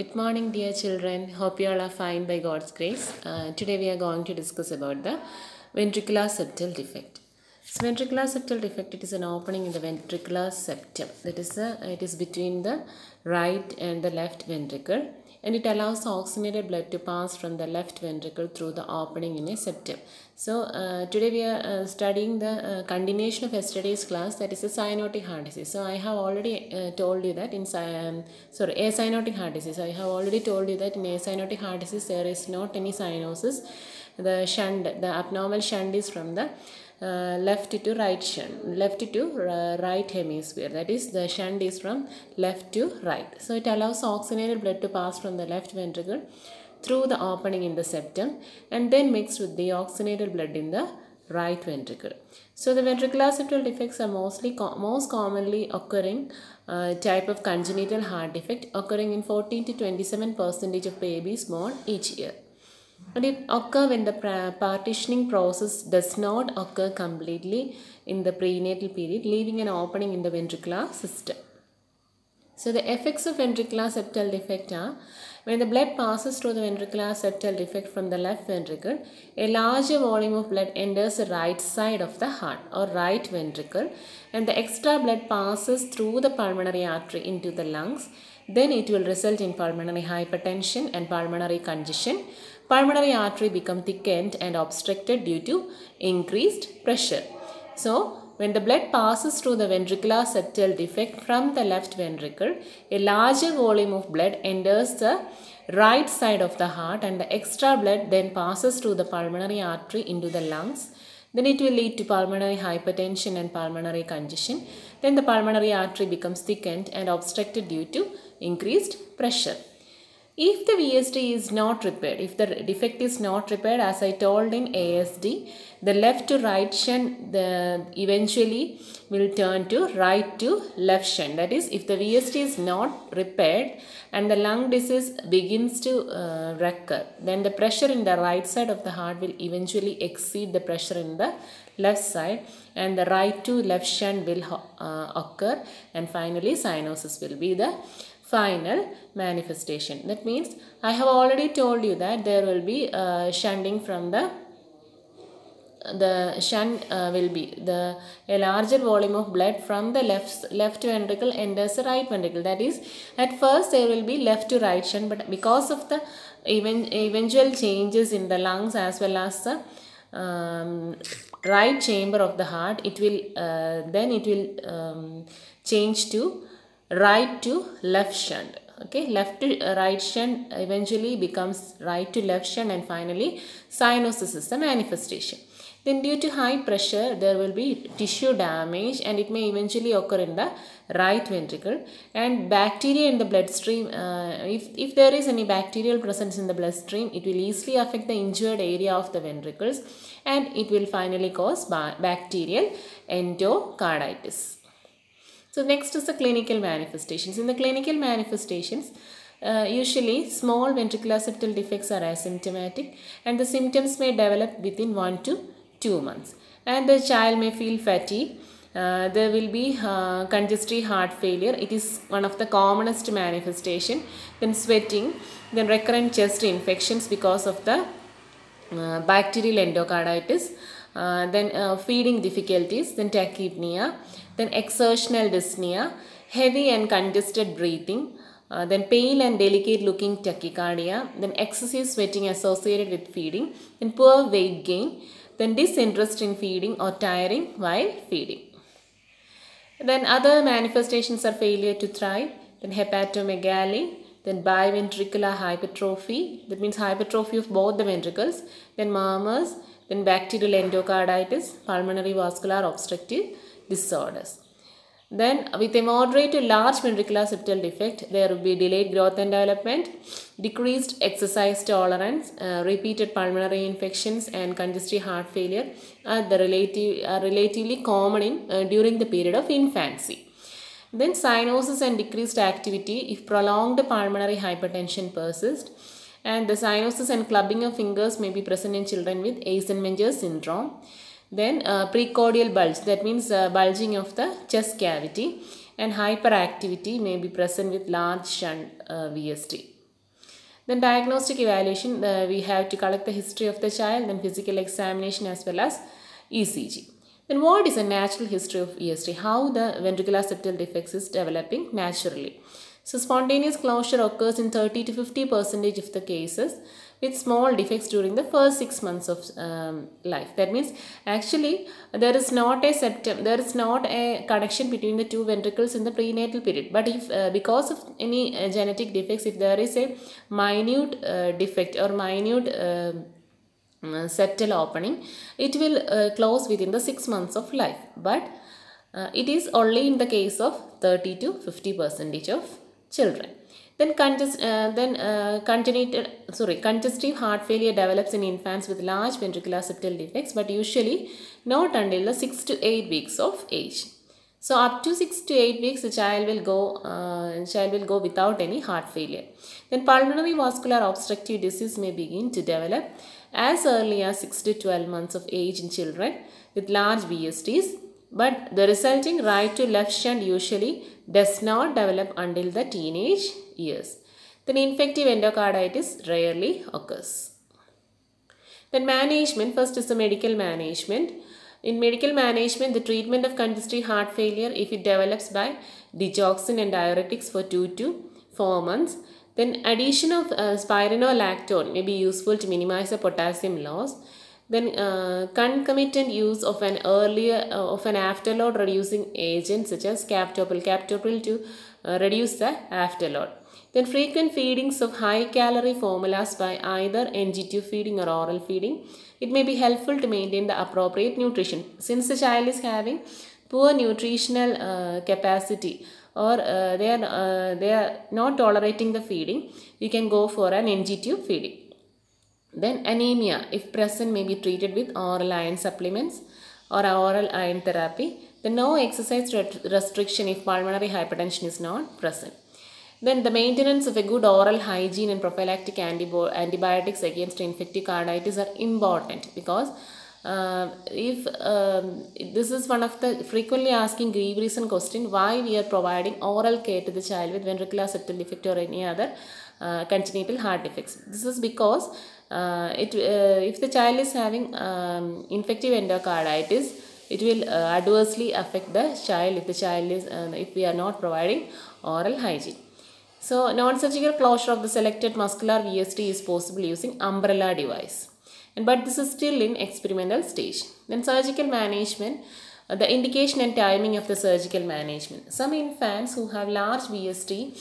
Good morning, dear children. Hope you all are fine by God's grace. Today we are going to discuss about the ventricular septal defect. So, ventricular septal defect, it is an opening in the ventricular septum. That is, it is between the right and the left ventricle, and it allows oxygenated blood to pass from the left ventricle through the opening in a septum. So, today we are studying the continuation of yesterday's class, that is a cyanotic heart disease. So, I have already told you that in acyanotic heart disease. I have already told you that in acyanotic heart disease there is not any cyanosis. The abnormal shunt is from the left to right hemisphere. That is, the shunt is from left to right. So it allows oxygenated blood to pass from the left ventricle through the opening in the septum and then mixed with the oxygenated blood in the right ventricle. So the ventricular septal defects are most commonly occurring type of congenital heart defect, occurring in 14 to 27% of babies born each year. And it occurs when the partitioning process does not occur completely in the prenatal period, leaving an opening in the ventricular system. So the effects of ventricular septal defect are: when the blood passes through the ventricular septal defect from the left ventricle, a larger volume of blood enters the right side of the heart or right ventricle, and the extra blood passes through the pulmonary artery into the lungs. Then it will result in pulmonary hypertension and pulmonary congestion. Pulmonary artery become thickened and obstructed due to increased pressure. So, when the blood passes through the ventricular septal defect from the left ventricle, a larger volume of blood enters the right side of the heart, and the extra blood then passes through the pulmonary artery into the lungs. Then it will lead to pulmonary hypertension and pulmonary congestion. Then the pulmonary artery becomes thickened and obstructed due to increased pressure. If the VSD is not repaired, if the defect is not repaired, as I told in ASD, the left to right shunt eventually will turn to right to left shunt. That is, if the VSD is not repaired and the lung disease begins to recur, then the pressure in the right side of the heart will eventually exceed the pressure in the left side, and the right to left shunt will occur, and finally cyanosis will be the final manifestation. That means I have already told you that there will be shunting from the shunt will be a larger volume of blood from the left ventricle enters the right ventricle. That is, at first there will be left to right shunt, but because of the eventual changes in the lungs as well as the right chamber of the heart, it will change to right to left shunt. Okay, left to right shunt eventually becomes right to left shunt, and finally cyanosis is the manifestation. Then due to high pressure there will be tissue damage, and it may eventually occur in the right ventricle. And bacteria in the bloodstream, if there is any bacterial presence in the bloodstream, it will easily affect the injured area of the ventricles, and it will finally cause bacterial endocarditis. So next is the clinical manifestations. In the clinical manifestations, usually small ventricular septal defects are asymptomatic, and the symptoms may develop within 1 to 2 months. And the child may feel fatigue. There will be congestive heart failure. It is one of the commonest manifestation. Then sweating, then recurrent chest infections because of the bacterial endocarditis. Then feeding difficulties, then tachypnea, then exertional dyspnea, heavy and congested breathing, then pale and delicate looking tachycardia, then excessive sweating associated with feeding, then poor weight gain, then disinterest in feeding or tiring while feeding. Then other manifestations are failure to thrive, then hepatomegaly, then biventricular hypertrophy, that means hypertrophy of both the ventricles, then murmurs, then bacterial endocarditis, pulmonary vascular obstructive disorders. Then with a moderate to large ventricular septal defect, there will be delayed growth and development, decreased exercise tolerance, repeated pulmonary infections, and congestive heart failure are relatively common during the period of infancy. Then cyanosis and decreased activity if prolonged pulmonary hypertension persist. And the cyanosis and clubbing of fingers may be present in children with Eisenmenger syndrome. Then precordial bulge, that means bulging of the chest cavity, and hyperactivity may be present with large shunt VSD. Then diagnostic evaluation, we have to collect the history of the child, then physical examination as well as ECG. Then what is a natural history of VSD? How the ventricular septal defects is developing naturally. So spontaneous closure occurs in 30 to 50% of the cases with small defects during the first 6 months of life. That means actually there is not a septum, there is not a connection between the two ventricles in the prenatal period. But if because of any genetic defects, if there is a minute defect or minute septal opening, it will close within the 6 months of life. But it is only in the case of 30 to 50% of children. Then congestive heart failure develops in infants with large ventricular septal defects, but usually not until the 6 to 8 weeks of age. So up to 6 to 8 weeks, the child will go without any heart failure. Then pulmonary vascular obstructive disease may begin to develop as early as 6 to 12 months of age in children with large VSDs, but the resulting right to left shunt usually does not develop until the teenage years. Then infective endocarditis rarely occurs. Then management, first is the medical management. In medical management, the treatment of congestive heart failure, if it develops by digoxin and diuretics for 2 to 4 months, then addition of spironolactone may be useful to minimize the potassium loss. Then concomitant use of an afterload reducing agent such as captopril to reduce the afterload. Then frequent feedings of high calorie formulas by either NG2 feeding or oral feeding. It may be helpful to maintain the appropriate nutrition. Since the child is having poor nutritional capacity or they are not tolerating the feeding, you can go for an NG2 feeding. Then anemia, if present, may be treated with oral iron supplements or oral iron therapy. Then no exercise restriction if pulmonary hypertension is not present. Then the maintenance of a good oral hygiene and prophylactic antibiotics against infective carditis are important, because if this is one of the frequently asking grieve reason question, why we are providing oral care to the child with ventricular septal defect or any other congenital heart defects. This is because if the child is having infective endocarditis, it will adversely affect the child if we are not providing oral hygiene. So non-surgical closure of the selected muscular VSD is possible using umbrella device, but this is still in experimental stage. Then surgical management, the indication and timing of the surgical management. Some infants who have large VSD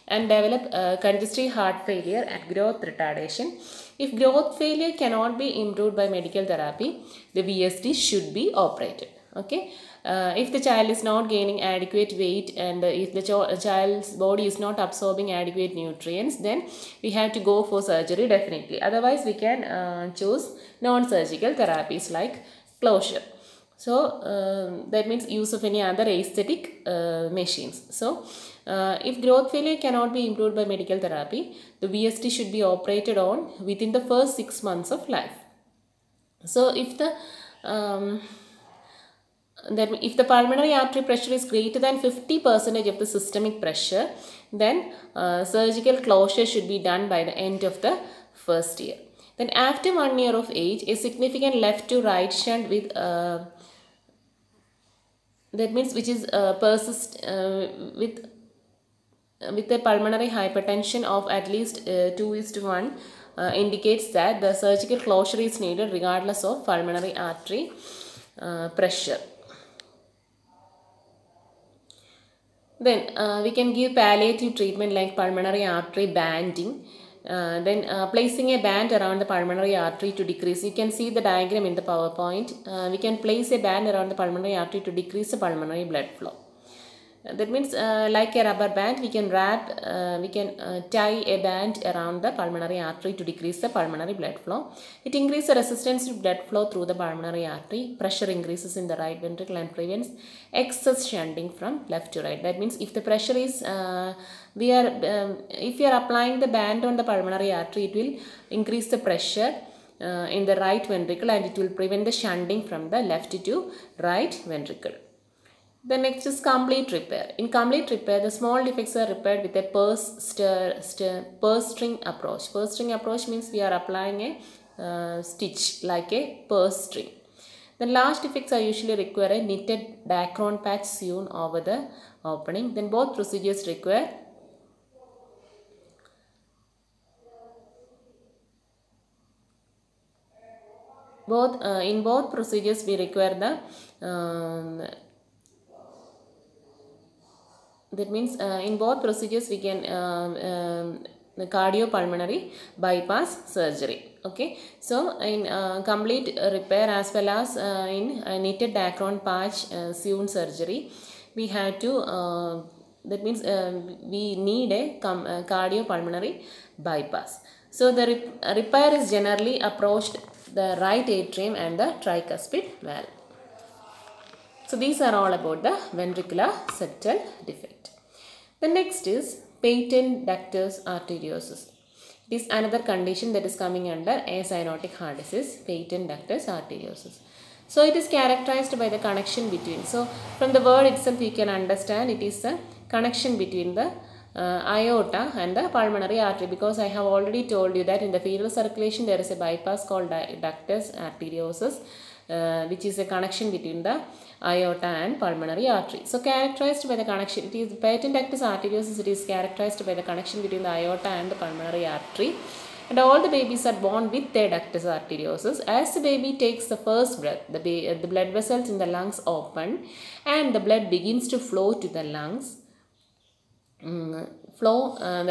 and develop congestive heart failure and growth retardation. If growth failure cannot be improved by medical therapy, the VSD should be operated. Okay. If the child is not gaining adequate weight and if the child's body is not absorbing adequate nutrients, then we have to go for surgery definitely. Otherwise, we can choose non-surgical therapies like closure. So that means use of any other aesthetic machines. So if growth failure cannot be improved by medical therapy, the VSD should be operated on within the first 6 months of life. So if the pulmonary artery pressure is greater than 50% of the systemic pressure, then surgical closure should be done by the end of the first year. Then after 1 year of age, a significant left to right shunt with that means which is with a pulmonary hypertension of at least 2:1 indicates that the surgical closure is needed regardless of pulmonary artery pressure. Then we can give palliative treatment like pulmonary artery banding. Then placing a band around the pulmonary artery to decrease. You can see the diagram in the PowerPoint. We can place a band around the pulmonary artery to decrease the pulmonary blood flow. That means like a rubber band, we can tie a band around the pulmonary artery to decrease the pulmonary blood flow. It increases the resistance to blood flow through the pulmonary artery. Pressure increases in the right ventricle and prevents excess shunting from left to right. That means if the pressure is, if we are applying the band on the pulmonary artery, it will increase the pressure in the right ventricle and it will prevent the shunting from the left to right ventricle. The next is complete repair. In complete repair, the small defects are repaired with a purse string approach. Purse string approach means we are applying a stitch like a purse string. Then large defects are usually require a knitted Dacron patch sewn over the opening. Then both procedures require in both procedures we require that means in both procedures we can the cardiopulmonary bypass surgery. Okay, so in complete repair as well as in knitted Dacron patch sewn surgery, we have to that means we need a cardiopulmonary bypass. So the repair is generally approached the right atrium and the tricuspid valve. So these are all about the ventricular septal defect. The next is patent ductus arteriosus. It is another condition that is coming under acyanotic heart disease, patent ductus arteriosus. So it is characterized by the connection between. So from the word itself you can understand it is a connection between the aorta and the pulmonary artery, because I have already told you that in the fetal circulation there is a bypass called ductus arteriosus, which is a connection between the aorta and pulmonary artery. So characterized by the connection, it is patent ductus arteriosus, it is characterized by the connection between the aorta and the pulmonary artery. And all the babies are born with their ductus arteriosus. As the baby takes the first breath, the blood vessels in the lungs open and the blood begins to flow to the lungs. The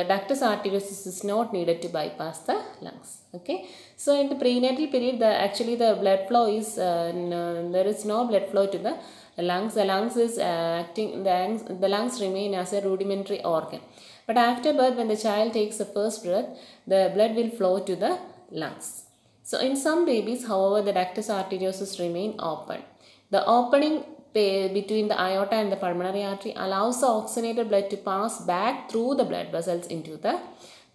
ductus arteriosus is not needed to bypass the lungs. Okay, so in the prenatal period, actually the blood flow is there is no blood flow to the lungs. The lungs is acting. The lungs remain as a rudimentary organ. But after birth, when the child takes the first breath, the blood will flow to the lungs. So in some babies, however, the ductus arteriosus remain open. The opening between the aorta and the pulmonary artery allows the oxygenated blood to pass back through the blood vessels into the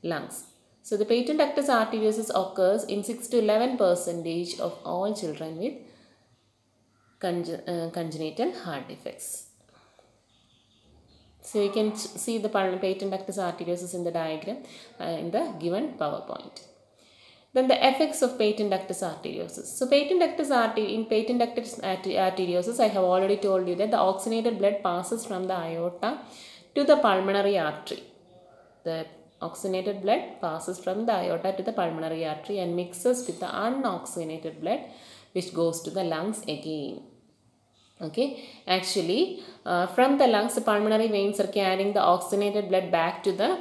lungs. So the patent ductus arteriosus occurs in 6 to 11% of all children with congenital heart defects. So you can see the patent ductus arteriosus in the diagram in the given PowerPoint. Then the effects of patent ductus arteriosus. So patent ductus arteriosus, I have already told you that the oxygenated blood passes from the aorta to the pulmonary artery. The oxygenated blood passes from the aorta to the pulmonary artery and mixes with the unoxygenated blood, which goes to the lungs again. Okay, actually from the lungs, the pulmonary veins are carrying the oxygenated blood back to the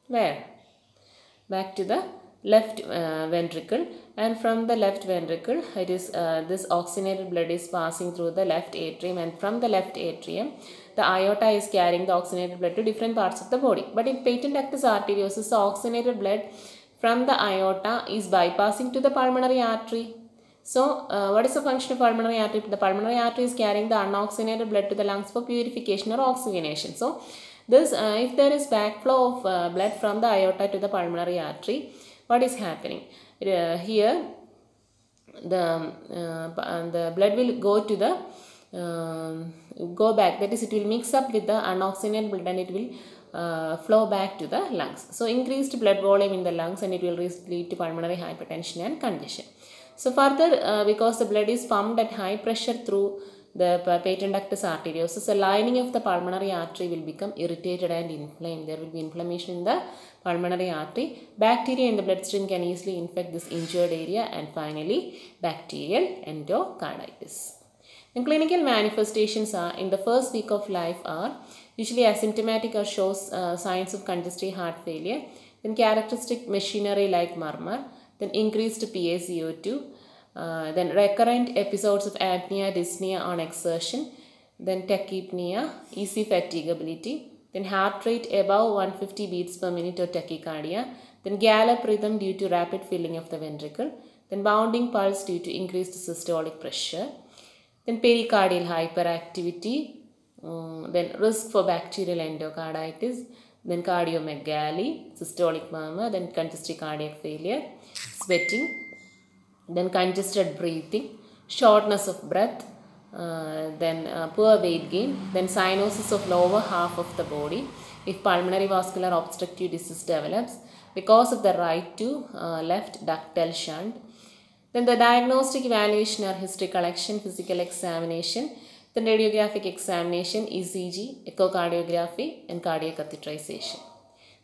where? Back to the left ventricle, and from the left ventricle it is this oxygenated blood is passing through the left atrium, and from the left atrium the aorta is carrying the oxygenated blood to different parts of the body. But in patent ductus arteriosus, the oxygenated blood from the aorta is bypassing to the pulmonary artery. So what is the function of pulmonary artery? The pulmonary artery is carrying the unoxygenated blood to the lungs for purification or oxygenation. So this if there is backflow of blood from the aorta to the pulmonary artery, what is happening? Here the blood will go to the go back, that is it will mix up with the unoxygenated blood and it will flow back to the lungs. So increased blood volume in the lungs and it will lead to pulmonary hypertension and congestion. So further, because the blood is pumped at high pressure through the patent ductus arteriosus, the lining of the pulmonary artery will become irritated and inflamed. There will be inflammation in the pulmonary artery. Bacteria in the bloodstream can easily infect this injured area, and finally bacterial endocarditis. And clinical manifestations are in the first week of life are usually asymptomatic or shows signs of congestive heart failure, then characteristic machinery like murmur, then increased PaCO2, then recurrent episodes of apnea, dyspnea on exertion, then tachypnea, easy fatigability, then heart rate above 150 beats per minute or tachycardia, then gallop rhythm due to rapid filling of the ventricle, then bounding pulse due to increased systolic pressure, then pericardial hyperactivity, then risk for bacterial endocarditis, then cardiomegaly, systolic murmur, then congestive cardiac failure, sweating, then congested breathing, shortness of breath, then poor weight gain, then cyanosis of lower half of the body if pulmonary vascular obstructive disease develops because of the right to left ductal shunt. Then the diagnostic evaluation are history collection, physical examination, then radiographic examination, ECG, echocardiography and cardiac catheterization.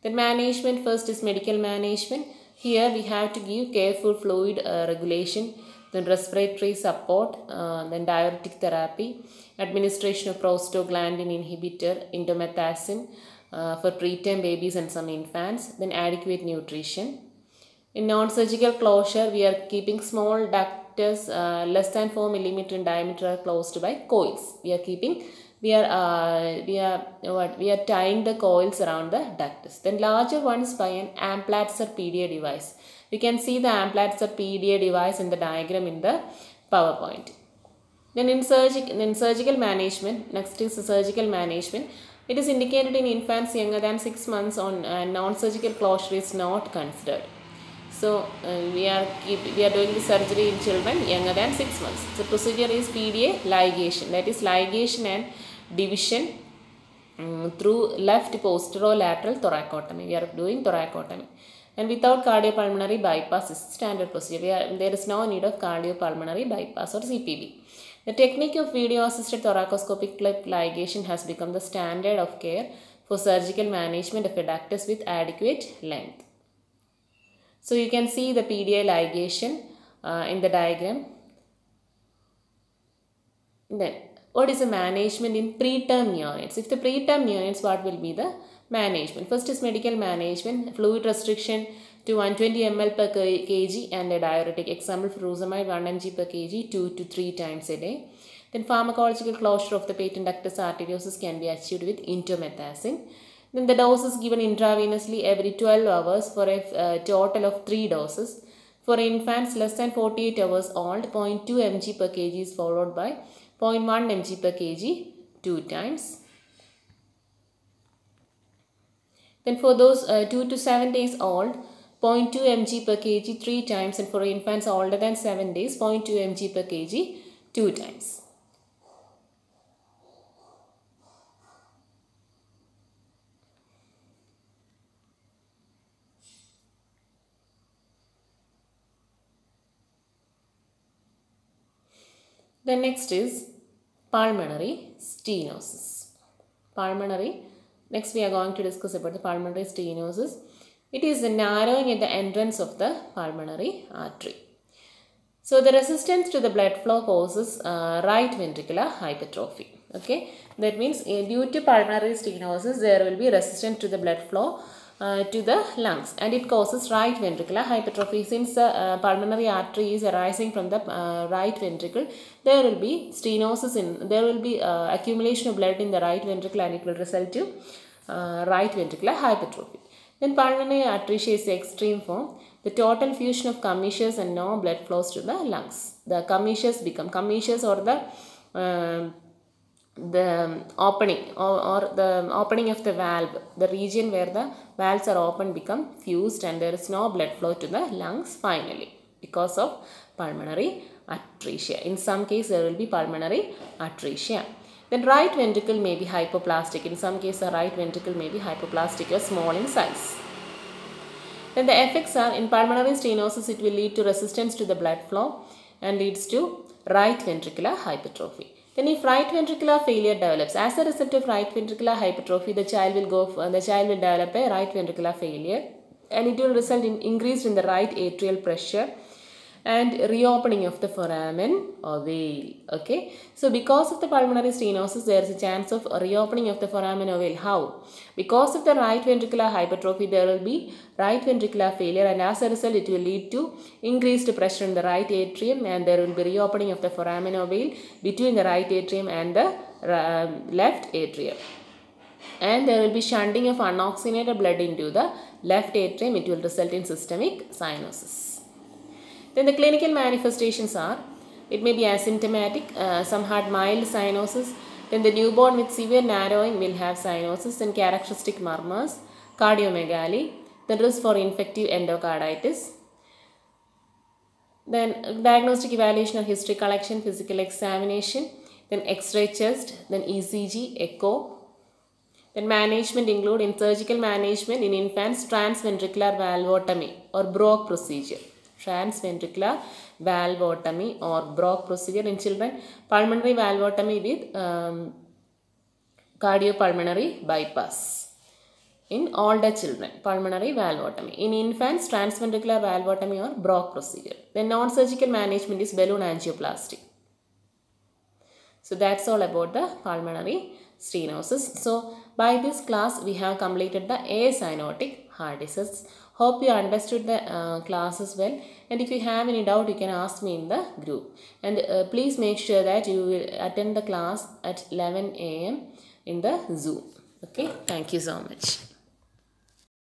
Then management, first is medical management. Here we have to give careful fluid regulation, then respiratory support, then diuretic therapy, administration of prostaglandin inhibitor, indomethacin for preterm babies and some infants, then adequate nutrition. In non-surgical closure, we are keeping small ductus less than 4 mm in diameter are closed by coils. We are tying the coils around the ductus. Then larger ones by an Amplatzer PDA device. We can see the Amplatzer PDA device in the diagram in the PowerPoint. Then in surgical management, next is surgical management. It is indicated in infants younger than 6 months on non-surgical closure is not considered. So we are doing the surgery in children younger than 6 months. The procedure is PDA ligation, that is ligation and division through left posterolateral thoracotomy. We are doing thoracotomy. And without cardiopulmonary bypass is standard procedure. There is no need of cardiopulmonary bypass or CPB. The technique of video-assisted thoracoscopic clip ligation has become the standard of care for surgical management of a ductus with adequate length. So you can see the PDA ligation in the diagram. Then what is the management in preterm neonates? If the preterm neonates, what will be the management? First is medical management, fluid restriction to 120 ml per kg and a diuretic. Example, furosemide 1 mg per kg 2 to 3 times a day. Then pharmacological closure of the patent ductus arteriosus can be achieved with indomethacin. Then the dose is given intravenously every 12 hours for a total of 3 doses. For infants less than 48 hours old, 0.2 mg per kg is followed by 0.1 mg per kg 2 times. Then for those 2 to 7 days old, 0.2 mg per kg 3 times, and for infants older than 7 days, 0.2 mg per kg 2 times. The next is pulmonary stenosis. Next we are going to discuss about the pulmonary stenosis. It is the narrowing at the entrance of the pulmonary artery. So the resistance to the blood flow causes right ventricular hypertrophy. Okay, that means due to pulmonary stenosis there will be resistance to the blood flow to the lungs, and it causes right ventricular hypertrophy. Since the pulmonary artery is arising from the right ventricle, there will be stenosis there will be accumulation of blood in the right ventricle, and it will result to right ventricular hypertrophy. Then pulmonary atresia is the extreme form. The total fusion of commissures and no blood flows to the lungs. The commissures or the opening or the opening of the valve, the region where the valves are open become fused, and there is no blood flow to the lungs finally because of pulmonary atresia. In some cases there will be pulmonary atresia. Then right ventricle may be hypoplastic. In some cases the right ventricle may be hypoplastic or small in size. Then the effects are, in pulmonary stenosis it will lead to resistance to the blood flow and leads to right ventricular hypertrophy. Then if right ventricular failure develops, as a result of right ventricular hypertrophy, the child will develop a right ventricular failure, and it will result in increase in the right atrial pressure and reopening of the foramen ovale. Okay, so because of the pulmonary stenosis there is a chance of reopening of the foramen ovale. How? Because of the right ventricular hypertrophy there will be right ventricular failure, and as a result it will lead to increased pressure in the right atrium, and there will be reopening of the foramen ovale between the right atrium and the left atrium, and there will be shunting of unoxygenated blood into the left atrium. It will result in systemic cyanosis. Then the clinical manifestations are, it may be asymptomatic, some had mild cyanosis. Then the newborn with severe narrowing will have cyanosis and characteristic murmurs, cardiomegaly, the risk for infective endocarditis. Then diagnostic evaluation of history collection, physical examination. then X-ray chest, then ECG, echo. Then management include in surgical management in infants transventricular valvotomy or Brock procedure. Transventricular valvotomy or Brock procedure. In children, pulmonary valvotomy with cardiopulmonary bypass. In older children, pulmonary valvotomy. In infants, transventricular valvotomy or Brock procedure. Then non-surgical management is balloon angioplasty. So that's all about the pulmonary stenosis. So by this class we have completed the acyanotic heart disease. Hope you understood the classes well, and if you have any doubt you can ask me in the group. And please make sure that you will attend the class at 11 AM in the Zoom. Okay, thank you so much.